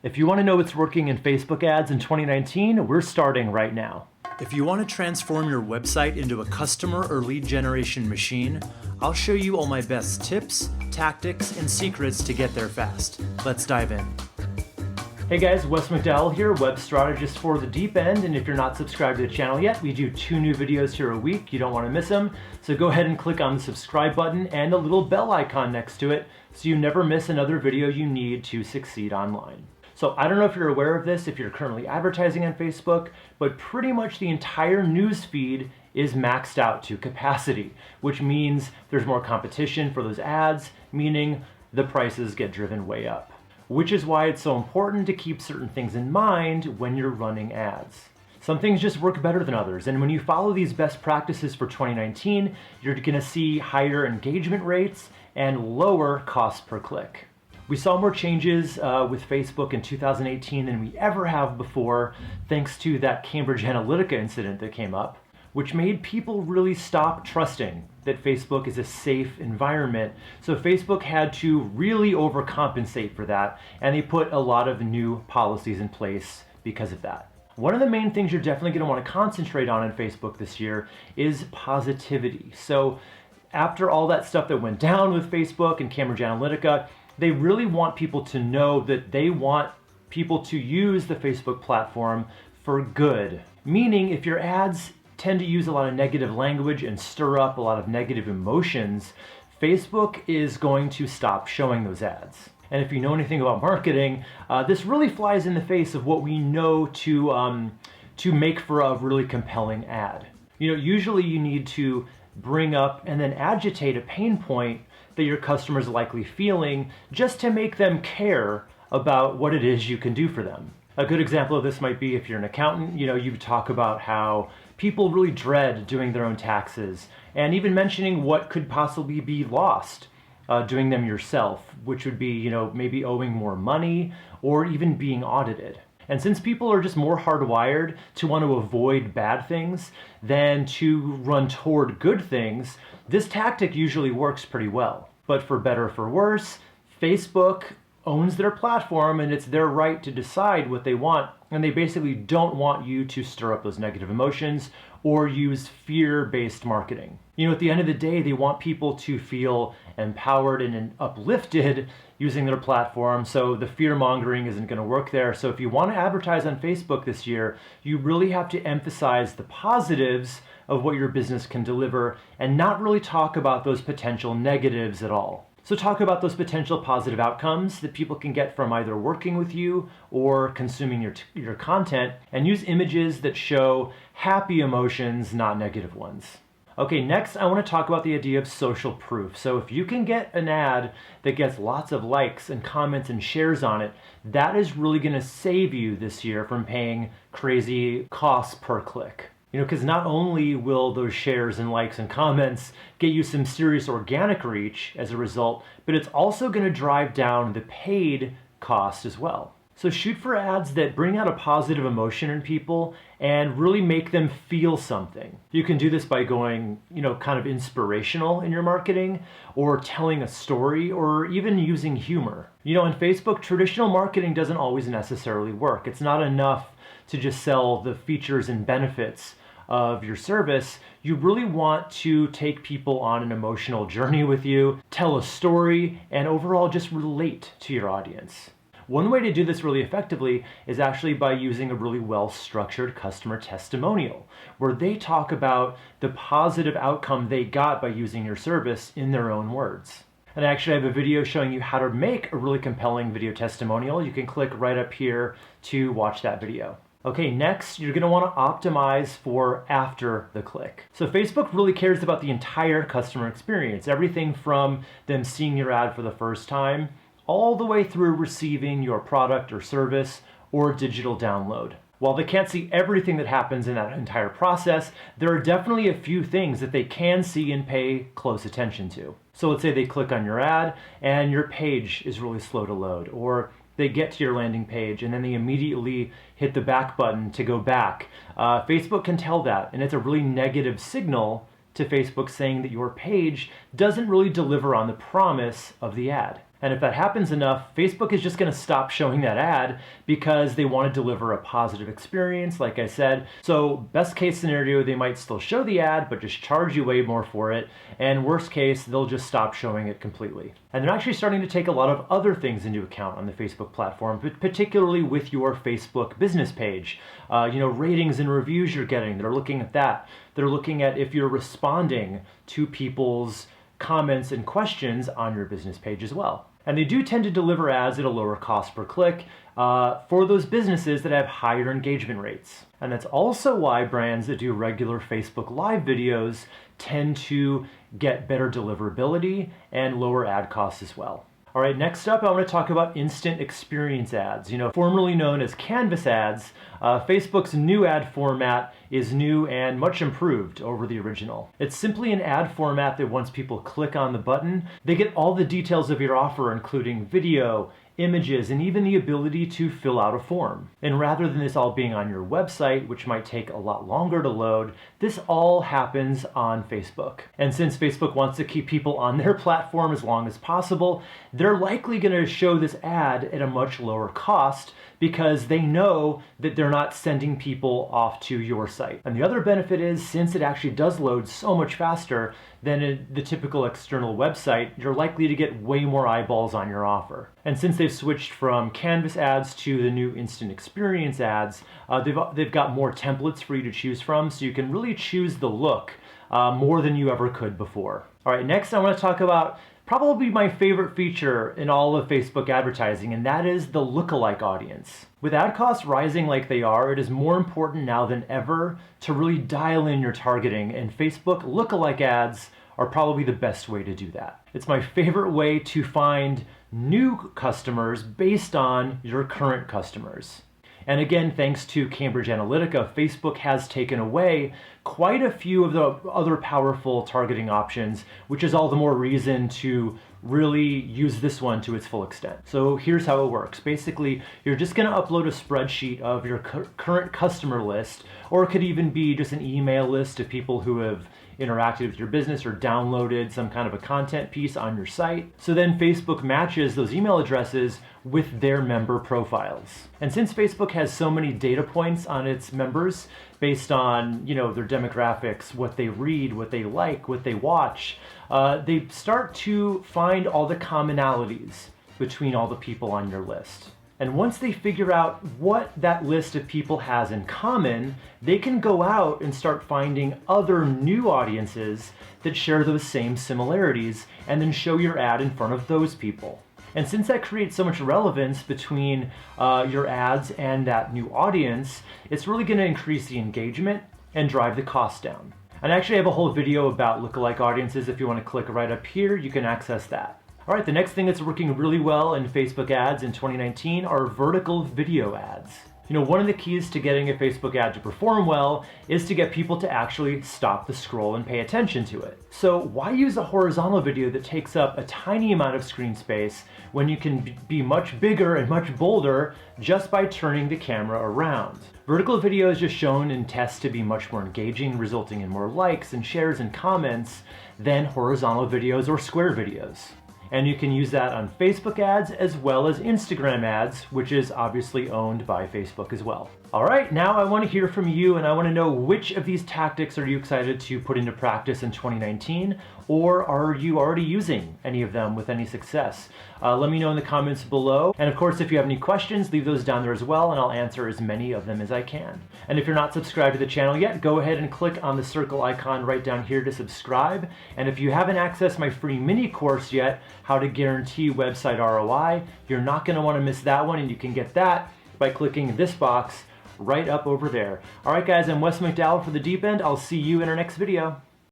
If you want to know what's working in Facebook ads in 2019, we're starting right now. If you want to transform your website into a customer or lead generation machine, I'll show you all my best tips, tactics, and secrets to get there fast. Let's dive in. Hey guys, Wes McDowell here, web strategist for The Deep End, and if you're not subscribed to the channel yet, we do 2 new videos here a week. You don't want to miss them, so go ahead and click on the subscribe button and the little bell icon next to it so you never miss another video you need to succeed online. So I don't know if you're aware of this, if you're currently advertising on Facebook, but pretty much the entire news feed is maxed out to capacity, which means there's more competition for those ads, meaning the prices get driven way up. Which is why it's so important to keep certain things in mind when you're running ads. Some things just work better than others, and when you follow these best practices for 2019, you're gonna see higher engagement rates and lower cost per click. We saw more changes with Facebook in 2018 than we ever have before, thanks to that Cambridge Analytica incident that came up, which made people really stop trusting that Facebook is a safe environment. So Facebook had to really overcompensate for that, and they put a lot of new policies in place because of that. One of the main things you're definitely gonna wanna concentrate on Facebook this year is positivity. So after all that stuff that went down with Facebook and Cambridge Analytica, they really want people to know that they want people to use the Facebook platform for good. Meaning if your ads tend to use a lot of negative language and stir up a lot of negative emotions, Facebook is going to stop showing those ads. And if you know anything about marketing, this really flies in the face of what we know to make for a really compelling ad. You know, usually you need to bring up and then agitate a pain point that your customer's likely feeling just to make them care about what it is you can do for them. A good example of this might be if you're an accountant, you talk about how people really dread doing their own taxes and even mentioning what could possibly be lost doing them yourself, which would be, maybe owing more money or even being audited. And since people are just more hardwired to want to avoid bad things than to run toward good things, this tactic usually works pretty well. But for better or for worse, Facebook owns their platform and it's their right to decide what they want, and they basically don't want you to stir up those negative emotions or use fear-based marketing. At the end of the day, they want people to feel empowered and uplifted using their platform, so the fear-mongering isn't going to work there. So if you want to advertise on Facebook this year, you really have to emphasize the positives of what your business can deliver and not really talk about those potential negatives at all. So talk about those potential positive outcomes that people can get from either working with you or consuming your content, and use images that show happy emotions, not negative ones. Okay, next I want to talk about the idea of social proof. So if you can get an ad that gets lots of likes and comments and shares on it, that is really going to save you this year from paying crazy costs per click. Because not only will those shares and likes and comments get you some serious organic reach as a result, but it's also going to drive down the paid cost as well. So shoot for ads that bring out a positive emotion in people and really make them feel something. You can do this by going, kind of inspirational in your marketing, or telling a story, or even using humor. In Facebook, traditional marketing doesn't always necessarily work. It's not enough to just sell the features and benefits of your service. You really want to take people on an emotional journey with you, tell a story, and overall just relate to your audience. One way to do this really effectively is actually by using a really well-structured customer testimonial, where they talk about the positive outcome they got by using your service in their own words. And I actually have a video showing you how to make a really compelling video testimonial. You can click right up here to watch that video. Okay, next, you're gonna wanna optimize for after the click. So Facebook really cares about the entire customer experience, everything from them seeing your ad for the first time, all the way through receiving your product or service or digital download. While they can't see everything that happens in that entire process, there are definitely a few things that they can see and pay close attention to. So let's say they click on your ad and your page is really slow to load, or they get to your landing page and then they immediately hit the back button to go back. Facebook can tell that, and it's a really negative signal to Facebook saying that your page doesn't really deliver on the promise of the ad. And if that happens enough, Facebook is just going to stop showing that ad because they want to deliver a positive experience, like I said. So best case scenario, they might still show the ad, but just charge you way more for it. And worst case, they'll just stop showing it completely. And they're actually starting to take a lot of other things into account on the Facebook platform, but particularly with your Facebook business page. Ratings and reviews you're getting, they're looking at that. They're looking at if you're responding to people's comments and questions on your business page as well. And they do tend to deliver ads at a lower cost per click for those businesses that have higher engagement rates. And that's also why brands that do regular Facebook Live videos tend to get better deliverability and lower ad costs as well. All right, next up, I want to talk about instant experience ads. Formerly known as canvas ads, Facebook's new ad format is new and much improved over the original. It's simply an ad format that once people click on the button, they get all the details of your offer, including video, images, and even the ability to fill out a form. And rather than this all being on your website, which might take a lot longer to load, this all happens on Facebook. And since Facebook wants to keep people on their platform as long as possible, they're likely going to show this ad at a much lower cost because they know that they're not sending people off to your site. And the other benefit is, since it actually does load so much faster than the typical external website, you're likely to get way more eyeballs on your offer. And since they've switched from canvas ads to the new instant experience ads, they've got more templates for you to choose from, so you can really choose the look more than you ever could before. All right, next I want to talk about probably my favorite feature in all of Facebook advertising, and that is the lookalike audience. With ad costs rising like they are, it is more important now than ever to really dial in your targeting, and Facebook lookalike ads are probably the best way to do that. It's my favorite way to find new customers based on your current customers. And again, thanks to Cambridge Analytica, Facebook has taken away quite a few of the other powerful targeting options, which is all the more reason to really use this one to its full extent. So here's how it works. Basically, you're just going to upload a spreadsheet of your current customer list, or it could even be just an email list of people who have interacted with your business or downloaded some kind of a content piece on your site. So then Facebook matches those email addresses with their member profiles. And since Facebook has so many data points on its members based on, their demographics, what they read, what they like, what they watch, they start to find all the commonalities between all the people on your list. And once they figure out what that list of people has in common, they can go out and start finding other new audiences that share those same similarities and then show your ad in front of those people. And since that creates so much relevance between your ads and that new audience, it's really going to increase the engagement and drive the cost down. And I actually have a whole video about lookalike audiences. If you want to click right up here, you can access that. All right, the next thing that's working really well in Facebook ads in 2019 are vertical video ads. One of the keys to getting a Facebook ad to perform well is to get people to actually stop the scroll and pay attention to it. So why use a horizontal video that takes up a tiny amount of screen space when you can be much bigger and much bolder just by turning the camera around? Vertical video is just shown in tests to be much more engaging, resulting in more likes and shares and comments than horizontal videos or square videos. And you can use that on Facebook ads as well as Instagram ads, which is obviously owned by Facebook as well. All right, now I want to hear from you, and I want to know which of these tactics are you excited to put into practice in 2019, or are you already using any of them with any success? Let me know in the comments below. And of course, if you have any questions, leave those down there as well, and I'll answer as many of them as I can. And if you're not subscribed to the channel yet, go ahead and click on the circle icon right down here to subscribe. And if you haven't accessed my free mini course yet, How to Guarantee Website ROI, you're not going to want to miss that one, and you can get that by clicking this box right up over there. All right, guys, I'm Wes McDowell for The Deep End. I'll see you in our next video.